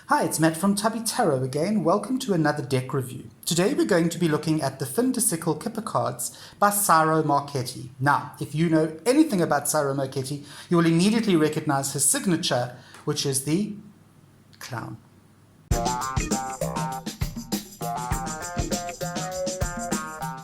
Hi, it's Matt from Tubby Tarot again. Welcome to another deck review. Today we're going to be looking at the Siecle Kipper cards by Ciro Marchetti. Now, if you know anything about Ciro Marchetti, you will immediately recognize his signature, which is the clown.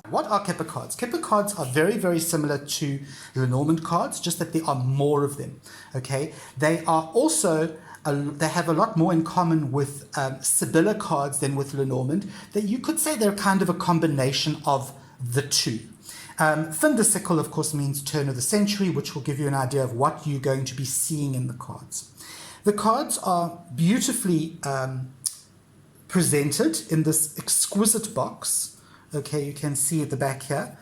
What are Kipper cards? Kipper cards are very, very similar to Lenormand cards, just that there are more of them. Okay, they are also they have a lot more in common with Sibylla cards than with Lenormand. That you could say they're kind of a combination of the two. Siecle, of course, means turn of the century, which will give you an idea of what you're going to be seeing in the cards. The cards are beautifully presented in this exquisite box. Okay, you can see at the back here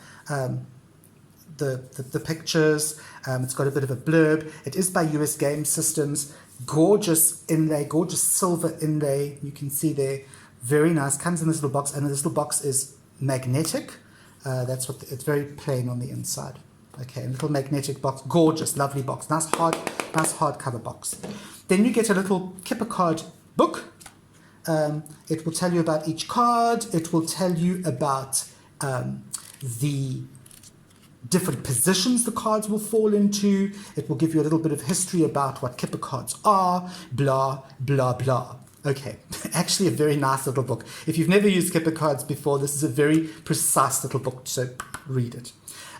the pictures. It's got a bit of a blurb. It is by US Game Systems. Gorgeous inlay, gorgeous silver inlay. You can see there, very nice. Comes in this little box, and this little box is magnetic. That's what it's very plain on the inside. Okay, a little magnetic box, gorgeous, lovely box, nice hardcover box. Then you get a little Kipper card book. It will tell you about each card. It will tell you about the different positions the cards will fall into. It will give you a little bit of history about what Kipper cards are, blah, blah, blah. Okay, actually a very nice little book. If you've never used Kipper cards before, this is a very precise little book, so read it.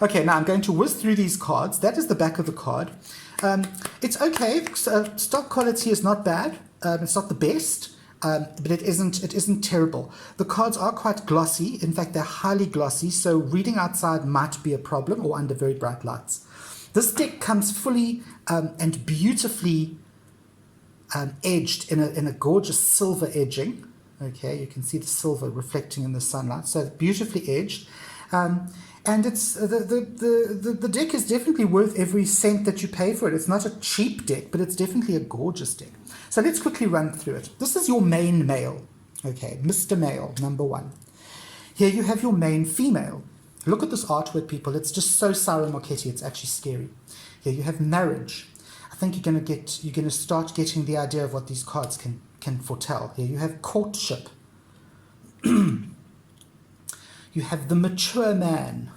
Okay, now I'm going to whiz through these cards. That is the back of the card. It's okay. Stock quality is not bad. It's not the best. But it isn't terrible. The cards are quite glossy. In fact, they're highly glossy, so reading outside might be a problem or under very bright lights. This deck comes fully and beautifully edged in a gorgeous silver edging. Okay, you can see the silver reflecting in the sunlight, so beautifully edged. And it's the deck is definitely worth every cent that you pay for it. It's not a cheap deck, but it's definitely a gorgeous deck. So let's quickly run through it. This is your main male. Okay, Mr. Male, number one. Here you have your main female. Look at this artwork, people. It's just so Ciro Marchetti. It's actually scary. Here you have marriage. I think you're going to start getting the idea of what these cards can foretell. Here you have courtship. You have the mature man.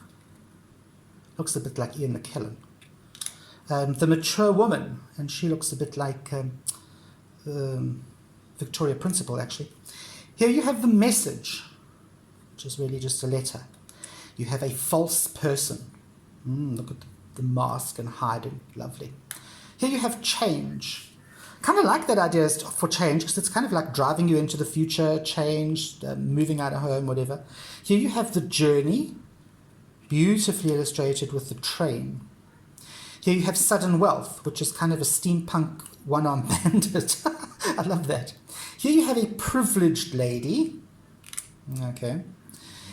Looks a bit like Ian McKellen. The mature woman, and she looks a bit like Victoria Principal, actually. Here you have the message, which is really just a letter. You have a false person. Look at the mask and hiding. Lovely. Here you have change. Kind of like that idea for change, because it's kind of like driving you into the future, change, moving out of home, whatever. Here you have the journey, beautifully illustrated with the train. Here you have sudden wealth, which is kind of a steampunk one-armed bandit. I love that. Here you have a privileged lady. Okay.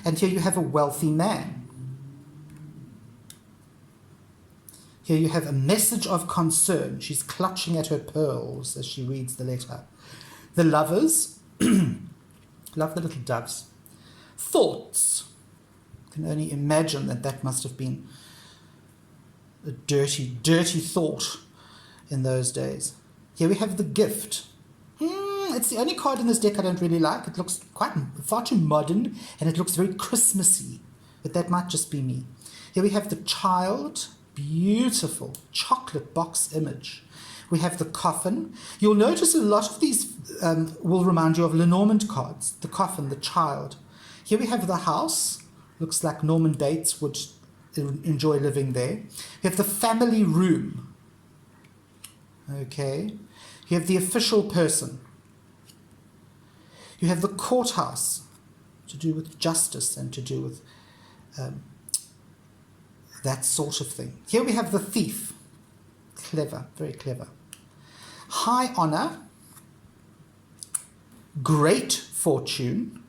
And here you have a wealthy man. Here you have a message of concern. She's clutching at her pearls as she reads the letter. The lovers. Love the little doves. Thoughts. I can only imagine that must have been a dirty, dirty thought in those days. Here we have the gift. It's the only card in this deck I don't really like. It looks far too modern, and it looks very Christmassy. But that might just be me. Here we have the child. Beautiful chocolate box image. We have the coffin. You'll notice a lot of these will remind you of Lenormand cards. The coffin, the child. Here we have the house. Looks like Norman Bates would enjoy living there. We have the family room. Okay. You have the official person. You have the courthouse, to do with justice and to do with that sort of thing. Here we have the thief. Clever, very clever. High honor, great fortune,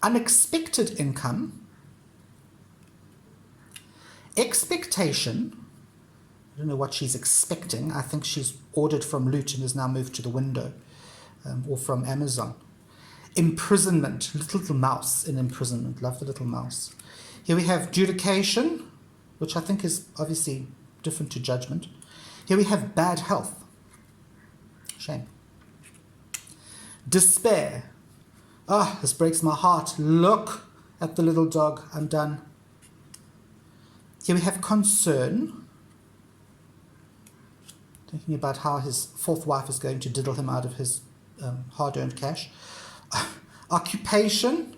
unexpected income, expectation. I don't know what she's expecting. I think she's ordered from Loot and has now moved to the window, or from Amazon. Imprisonment, little mouse in imprisonment. Love the little mouse. Here we have judication, which I think is obviously different to judgment. Here we have bad health. Shame. Despair. Oh, this breaks my heart. Look at the little dog. I'm done. Here we have concern. Thinking about how his fourth wife is going to diddle him out of his hard-earned cash. Occupation.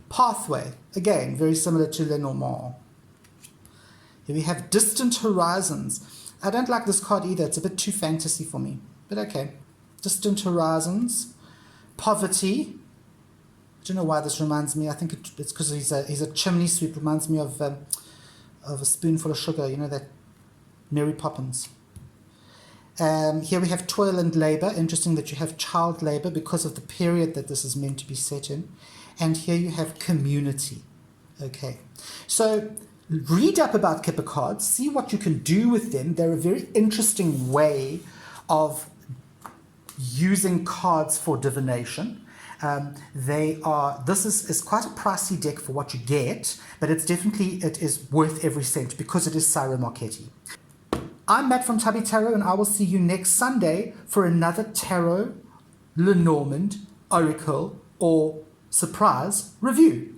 Pathway. Again, very similar to Lenormand. Here we have distant horizons. I don't like this card either. It's a bit too fantasy for me. But okay. Distant horizons. Poverty. I don't know why this reminds me. I think it's because he's a chimney sweep. Reminds me of a spoonful of sugar. You know, that Mary Poppins. Here we have toil and labor. Interesting that you have child labor because of the period that this is meant to be set in. And here you have community. Okay. So read up about Kipper cards. See what you can do with them. They're a very interesting way of using cards for divination. This is quite a pricey deck for what you get, but it is worth every cent because it is Cyril Marchetti. I'm Matt from Tubby Tarot, and I will see you next Sunday for another Tarot, Lenormand, Oracle, or Surprise review.